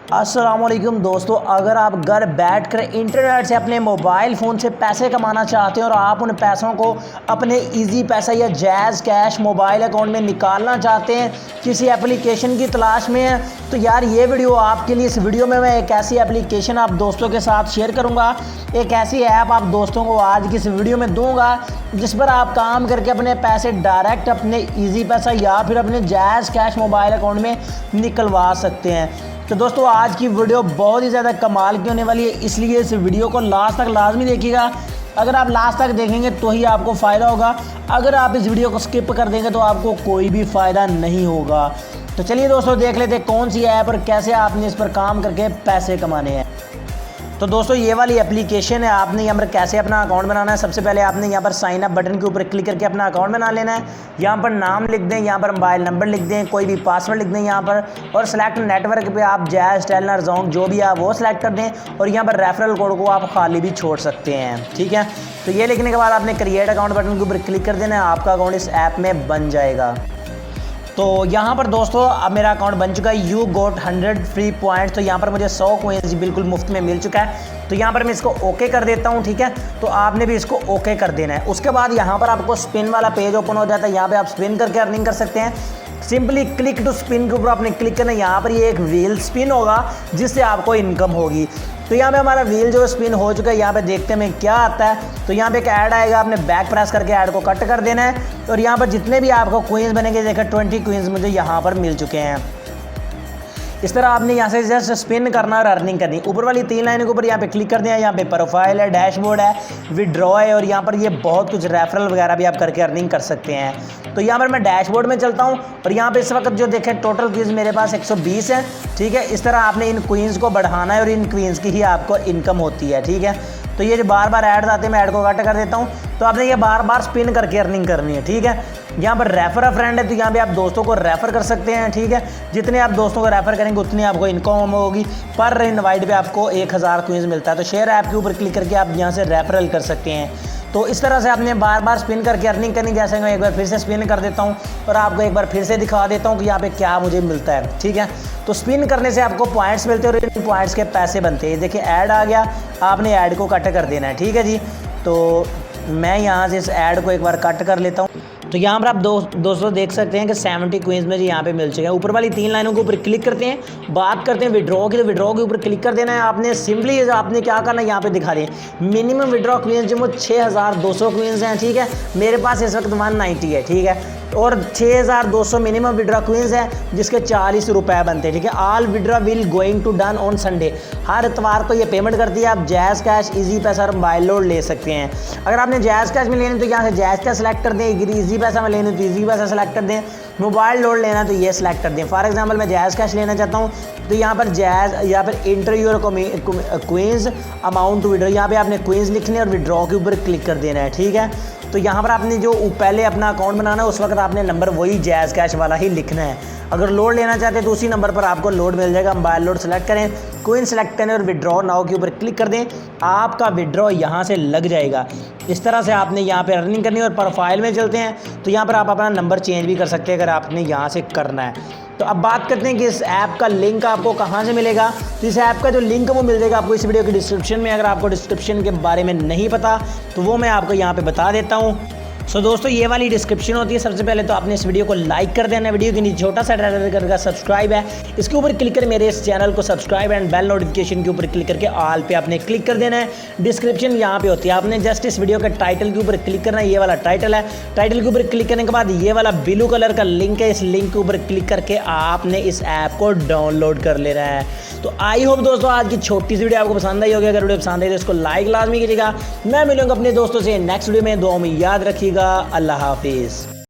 अस्सलामुअलैकुम दोस्तों, अगर आप घर बैठकर इंटरनेट से अपने मोबाइल फ़ोन से पैसे कमाना चाहते हैं और आप उन पैसों को अपने इजी पैसा या जैज़ कैश मोबाइल अकाउंट में निकालना चाहते हैं, किसी एप्लीकेशन की तलाश में हैं, तो यार ये वीडियो आपके लिए। इस वीडियो में मैं एक ऐसी एप्लीकेशन आप दोस्तों के साथ शेयर करूँगा, एक ऐसी ऐप आप दोस्तों को आज की इस वीडियो में दूँगा जिस पर आप काम करके अपने पैसे डायरेक्ट अपने ईजी पैसा या फिर अपने जैज़ कैश मोबाइल अकाउंट में निकलवा सकते हैं। तो दोस्तों आज की वीडियो बहुत ही ज़्यादा कमाल की होने वाली है, इसलिए इस वीडियो को लास्ट तक लाजमी देखिएगा। अगर आप लास्ट तक देखेंगे तो ही आपको फ़ायदा होगा, अगर आप इस वीडियो को स्किप कर देंगे तो आपको कोई भी फ़ायदा नहीं होगा। तो चलिए दोस्तों देख लेते हैं कौन सी ऐप और कैसे आपने इस पर काम करके पैसे कमाने हैं। तो दोस्तों ये वाली एप्लीकेशन है, आपने यहाँ पर कैसे अपना अकाउंट बनाना है। सबसे पहले आपने यहाँ पर साइन अप बटन के ऊपर क्लिक करके अपना अकाउंट बना लेना है। यहाँ पर नाम लिख दें, यहाँ पर मोबाइल नंबर लिख दें, कोई भी पासवर्ड लिख दें यहाँ पर, और सेलेक्ट नेटवर्क पे आप जैज़, टेलर, जोंग जो भी आप वो सिलेक्ट कर दें, और यहाँ पर रेफरल कोड को आप खाली भी छोड़ सकते हैं। ठीक है, तो ये लिखने के बाद आपने क्रिएट अकाउंट बटन के ऊपर क्लिक कर देना है, आपका अकाउंट इस ऐप में बन जाएगा। तो यहाँ पर दोस्तों अब मेरा अकाउंट बन चुका है। यू गोट 100 फ्री पॉइंट्स, तो यहाँ पर मुझे 100 कोइंस बिल्कुल मुफ्त में मिल चुका है। तो यहाँ पर मैं इसको ओके कर देता हूँ। ठीक है, तो आपने भी इसको ओके कर देना है। उसके बाद यहाँ पर आपको स्पिन वाला पेज ओपन हो जाता है, यहाँ पे आप स्पिन करके अर्निंग कर सकते हैं। सिंपली क्लिक टू स्पिन के ऊपर आपने क्लिक करना है, यहाँ पर ये एक व्हील स्पिन होगा जिससे आपको इनकम होगी। तो यहाँ पे हमारा व्हील जो स्पिन हो चुका है, यहाँ पे देखते हैं क्या आता है। तो यहाँ पे एक ऐड आएगा, आपने बैक प्रेस करके ऐड को कट कर देना है, और यहाँ पर जितने भी आपको क्वींस बनेंगे, देखिए 20 क्वींस मुझे यहाँ पर मिल चुके हैं। इस तरह आपने यहाँ से जस्ट स्पिन करना और अर्निंग करनी। ऊपर वाली 3 लाइनों के ऊपर यहाँ पे क्लिक कर दिया, यहाँ पे प्रोफाइल है, डैशबोर्ड है, विड्रॉ है, और यहाँ पर ये बहुत कुछ रेफरल वगैरह भी आप करके अर्निंग कर सकते हैं। तो यहाँ पर मैं डैशबोर्ड में चलता हूँ, और यहाँ पे इस वक्त जो देखें टोटल क्वींस मेरे पास 120 है। ठीक है, इस तरह आपने इन क्वींस को बढ़ाना है और इन क्वींस की ही आपको इनकम होती है। ठीक है, तो ये जो बार बार ऐड आते हैं मैं ऐड को कट कर देता हूँ। तो आपने ये बार बार स्पिन करके अर्निंग करनी है। ठीक है, यहाँ पर रेफर अ फ्रेंड है, तो यहाँ पे आप दोस्तों को रेफ़र कर सकते हैं। ठीक है, जितने आप दोस्तों को रेफ़र करेंगे उतनी आपको इनकम होगी। पर इनवाइट पे आपको 1000 क्वींस मिलता है। तो शेयर ऐप के ऊपर क्लिक करके आप यहाँ से रेफरल कर सकते हैं। तो इस तरह से आपने बार बार स्पिन करके अर्निंग करनी। जैसे मैं एक बार फिर से स्पिन कर देता हूँ और आपको एक बार फिर से दिखा देता हूँ कि यहाँ पे क्या मुझे मिलता है। ठीक है, तो स्पिन करने से आपको पॉइंट्स मिलते हैं और इन पॉइंट्स के पैसे बनते हैं। देखिए ऐड आ गया, आपने ऐड को कट कर देना है। ठीक है जी, तो मैं यहाँ से इस ऐड को एक बार कट कर लेता हूँ। तो यहाँ पर आप दोस्तों देख सकते हैं कि 70 क्वींस में जी यहाँ पे मिल चुके हैं। ऊपर वाली 3 लाइनों के ऊपर क्लिक करते हैं, बात करते हैं विड्रॉ की। तो विड्रॉ के ऊपर क्लिक कर देना है आपने। सिंपली आपने क्या करना है, यहाँ पे दिखा दें मिनिमम विड्रॉ क्वींस जो वो 6200 क्वींस हैं। ठीक है, मेरे पास इस वक्त 190 है। ठीक है, और 6200 मिनिमम विड्रॉ क्वींस है जिसके 40 रुपये बनते हैं। ठीक है, all withdraw will going to done on Sunday, हर इतवार को ये पेमेंट करती है। आप जैज़ कैश, इजी पैसा और मोबाइल लोड ले सकते हैं। अगर आपने जैज़ कैश में लेना तो यहाँ से जैज़ कैश सेलेक्ट कर दें, इजी पैसा में लेना तो इजी पैसा सेलेक्ट कर दें, मोबाइल लोड लेना तो ये सिलेक्ट कर दें। फॉर एग्जांपल मैं जैज़ कैश लेना चाहता हूँ, तो यहाँ पर जैज़, यहाँ पर enter your queens amount to withdraw, यहाँ पे आपने क्वींस लिखने और विड्रॉ के ऊपर क्लिक कर देना है। ठीक है, तो यहाँ पर आपने जो पहले अपना अकाउंट बनाना है उस वक्त आपने नंबर वही जैज़ कैश वाला ही लिखना है। अगर लोड लेना चाहते हैं तो उसी नंबर पर आपको लोड मिल जाएगा। मोबाइल लोड सेलेक्ट करें, क्वीन सेलेक्ट करें और विड्रॉ नाउ के ऊपर क्लिक कर दें, आपका विड्रॉ यहाँ से लग जाएगा। इस तरह से आपने यहाँ पे अर्निंग करनी है। और प्रोफाइल में चलते हैं, तो यहाँ पर आप अपना नंबर चेंज भी कर सकते हैं अगर आपने यहाँ से करना है। तो अब बात करते हैं कि इस ऐप का लिंक आपको कहाँ से मिलेगा। तो इस ऐप का जो लिंक वो मिल जाएगा आपको इस वीडियो की डिस्क्रिप्शन में। अगर आपको डिस्क्रिप्शन के बारे में नहीं पता तो वो मैं आपको यहाँ पे बता देता हूँ। सो दोस्तों ये वाली डिस्क्रिप्शन होती है। सबसे पहले तो आपने इस वीडियो को लाइक कर देना है, वीडियो के नीचे छोटा सा रेड कलर का सब्सक्राइब है, इसके ऊपर क्लिक कर मेरे इस चैनल को सब्सक्राइब एंड बेल नोटिफिकेशन के ऊपर क्लिक करके ऑल पे आपने क्लिक कर देना है। डिस्क्रिप्शन यहाँ पे होती है, आपने जस्ट इस वीडियो के टाइटल के ऊपर क्लिक करना है। ये वाला टाइटल है, टाइटल के ऊपर क्लिक करने के बाद ये वाला ब्लू कलर का लिंक है, इस लिंक के ऊपर क्लिक करके आपने इस ऐप को डाउनलोड कर लेना है। तो आई होप दोस्तों आज की छोटी सी वीडियो आपको पसंद आई होगी। अगर वीडियो पसंद आई तो इसको लाइक लाजमी कीजिएगा। मैं मिलूंगा अपने दोस्तों से नेक्स्ट वीडियो में, दुआ में याद रखिएगा। अल्लाह हाफिज़।